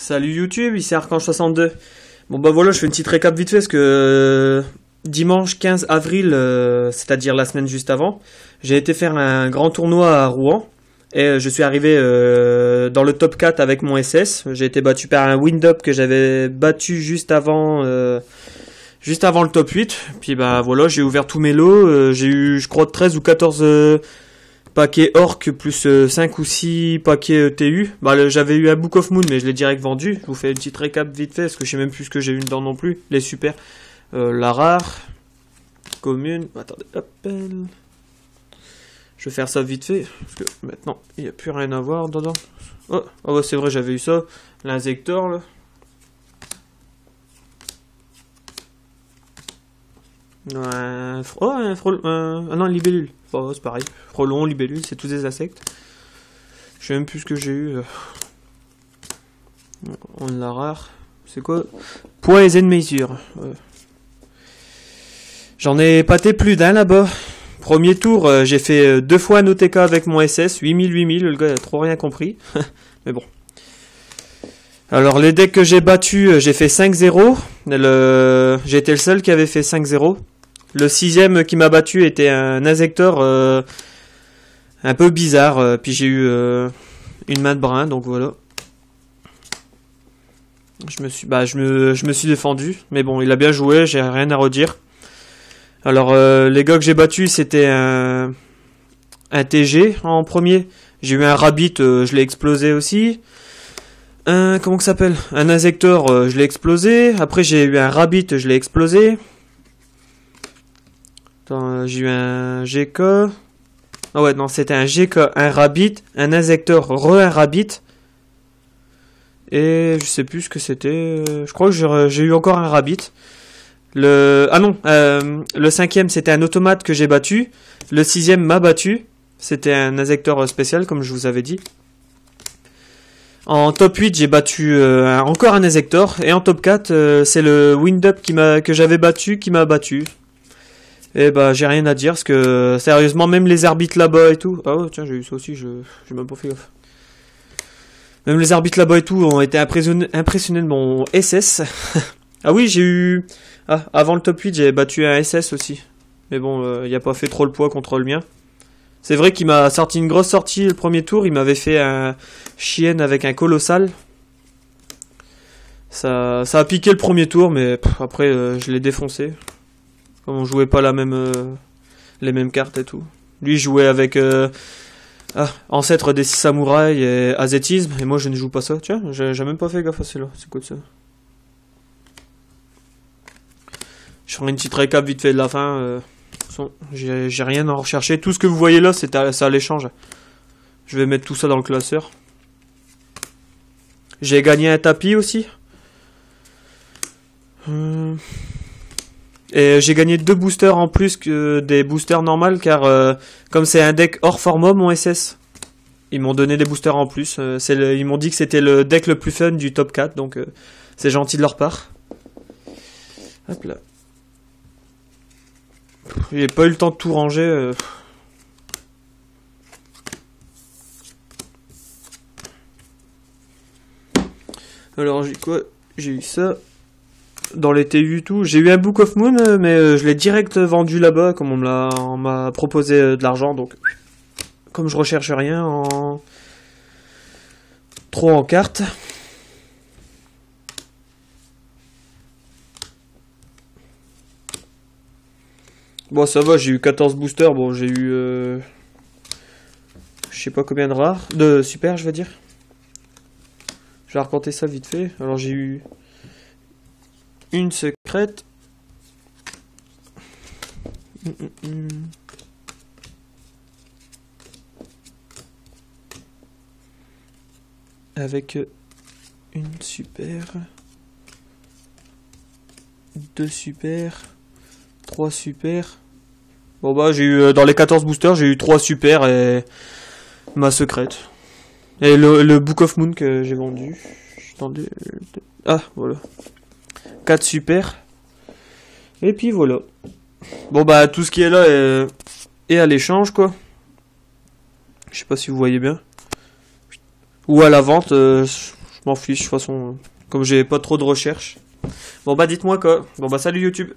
Salut YouTube, ici Archange62. Bon bah voilà, je fais une petite récap vite fait parce que dimanche 15 avril, c'est-à-dire la semaine juste avant, j'ai été faire un grand tournoi à Rouen et je suis arrivé dans le top 4 avec mon SS. J'ai été battu par un wind-up que j'avais battu juste avant le top 8. Puis bah voilà, j'ai ouvert tous mes lots, j'ai eu je crois 13 ou 14 paquet orc plus 5 ou 6 paquets TU. Bah, j'avais eu un Book of Moon mais je l'ai direct vendu. Je vous fais une petite récap vite fait parce que je sais même plus ce que j'ai eu dedans non plus. Les super. La rare. Commune. Attendez, hop. Je vais faire ça vite fait parce que maintenant il n'y a plus rien à voir dedans. Oh ouais, c'est vrai, j'avais eu ça. L'insector là. Ah non, libellule. Oh, c'est pareil. Frelon, libellule, c'est tous des insectes. Je sais même plus ce que j'ai eu. On l'a rare. C'est quoi? Poison Measure. Ouais. J'en ai pâté plus d'un là-bas. Premier tour, j'ai fait 2 fois un OTK avec mon SS. 8000. Le gars a trop rien compris. Mais bon. Alors, les decks que j'ai battus, j'ai fait 5-0. J'ai été le seul qui avait fait 5-0. Le 6ème qui m'a battu était un insector un peu bizarre. Puis j'ai eu une main de brin, donc voilà. Je me suis défendu. Mais bon, il a bien joué, j'ai rien à redire. Alors, les gars que j'ai battus, c'était un TG en premier. J'ai eu un rabbit, je l'ai explosé aussi. Comment que ça s'appelle? Un insector, je l'ai explosé. Après, j'ai eu un rabbit, je l'ai explosé. Attends, j'ai eu un GK. Ah ouais, non, c'était un GK, un rabbit, un insector, un rabbit. Et je sais plus ce que c'était. Je crois que j'ai eu encore un rabbit. Le 5ème, c'était un automate que j'ai battu. Le 6ème m'a battu. C'était un insector spécial, comme je vous avais dit. En top 8, j'ai battu encore un insector. Et en top 4, c'est le wind-up que j'avais battu qui m'a battu. Et bah, j'ai rien à dire parce que sérieusement, même les arbitres là-bas et tout. Ah ouais, tiens, j'ai eu ça aussi, j'ai même pas fait gaffe. Même les arbitres là-bas et tout ont été impressionnés de mon SS. Ah oui, j'ai eu. Ah, avant le top 8, j'ai battu un SS aussi. Mais bon, il a pas fait trop le poids contre le mien. C'est vrai qu'il m'a sorti une grosse sortie le premier tour. Il m'avait fait un chienne avec un colossal. Ça a piqué le premier tour, mais après, je l'ai défoncé. Comme on jouait pas les mêmes cartes et tout. Lui, il jouait avec Ancêtre des 6 samouraïs et Azétisme. Et moi, je ne joue pas ça. Tiens, j'ai même pas fait gaffe à celui-là. C'est quoi ça? Je ferai une petite récap vite fait de la fin. J'ai rien à rechercher. Tout ce que vous voyez là, c'est à l'échange. Je vais mettre tout ça dans le classeur. J'ai gagné un tapis aussi. Et j'ai gagné 2 boosters en plus que des boosters normales car comme c'est un deck hors format mon SS, ils m'ont donné des boosters en plus. Ils m'ont dit que c'était le deck le plus fun du top 4, donc c'est gentil de leur part. Hop là. J'ai pas eu le temps de tout ranger. Alors j'ai quoi? J'ai eu ça. Dans les TU tout, j'ai eu un Book of Moon, mais je l'ai direct vendu là-bas, comme on m'a proposé de l'argent, donc comme je recherche rien trop en cartes. Bon, ça va, j'ai eu 14 boosters, bon, j'ai eu je sais pas combien de super, je veux dire. Je vais raconter ça vite fait. Alors j'ai eu une secrète. Avec une super. 2 super. 3 super. Bon bah j'ai eu dans les 14 boosters, j'ai eu 3 super et ma secrète. Et le Book of Moon que j'ai vendu. Attendez. Ah voilà. 4 super. Et puis voilà. Bon bah tout ce qui est là est à l'échange quoi. Je sais pas si vous voyez bien. Ou à la vente, je Je m'en fiche, de toute façon, comme j'ai pas trop de recherches. Bon bah dites-moi quoi. Bon bah salut YouTube.